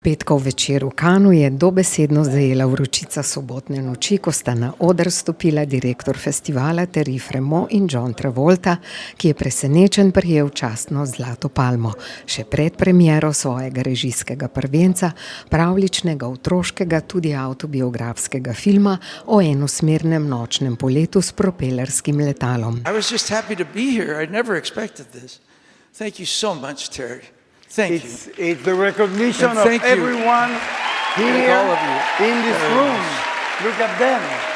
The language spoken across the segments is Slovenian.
Petkov večer v Kanu je dobesedno zajela vročica sobotne noči, ko sta na oder stopila direktor festivala Thierry Frémaux in John Travolta, ki je presenečen prejel častno zlato palmo, še pred premiero svojega režijskega prvenca, pravljičnega, otroškega, tudi avtobiografskega filma o enosmernem nočnem poletu s propelerskim letalom. I was just happy to be here. I never expected this. Thank you so much, Terry. Thank you. It's the recognition of thank you. everyone here all of you. in this room. Look at them.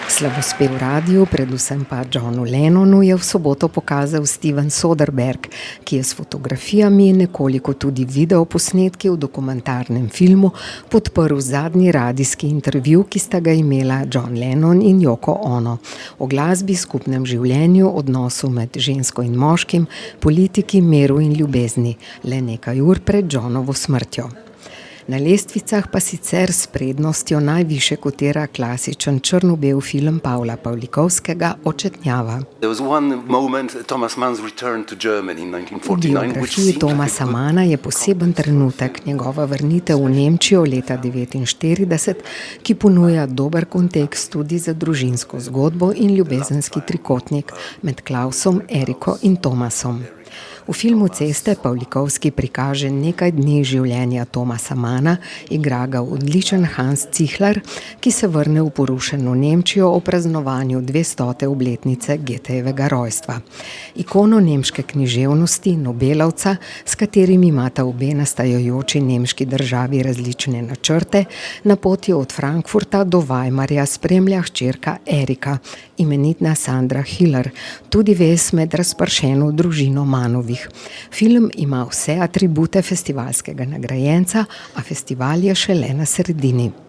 Slavospev radiju, predvsem pa Johnu Lennonu, je v soboto pokazal Steven Soderbergh, ki je s fotografijami in nekoliko tudi videoposnetki v dokumentarnem filmu podprl zadnji radijski intervju, ki sta ga imela John Lennon in Yoko Ono, o glasbi, skupnem življenju, odnosu med žensko in moškim, politiki, miru in ljubezni, le nekaj ur pred Johnovo smrtjo. Na lestvicah pa sicer s prednostjo najvišje kotira klasičen črno-bel film Pavla Pavlikovskega Očetnjava. V biografiji Thomasa Manna je poseben trenutek, njegova vrnitev v Nemčijo leta 1949, ki ponuja dober kontekst tudi za družinsko zgodbo in ljubezenski trikotnik med Klausom, Eriko in Thomasom. V filmu Ceste Pavlikovski prikaže nekaj dni življenja Thomasa Manna, igra ga odličen Hans Zihler, ki se vrne v porušeno Nemčijo o praznovanju 200. obletnice Goethejevega rojstva. Ikono nemške književnosti, Nobelovca, s katerim imata obe nastajajoči nemški državi različne načrte, na poti od Frankfurta do Weimarja spremlja hčerka Erika, imenitna Sandra Hiller, tudi vez med razpršeno družino Mannovih. Film ima vse atribute festivalskega nagrajenca, a festival je šele na sredini.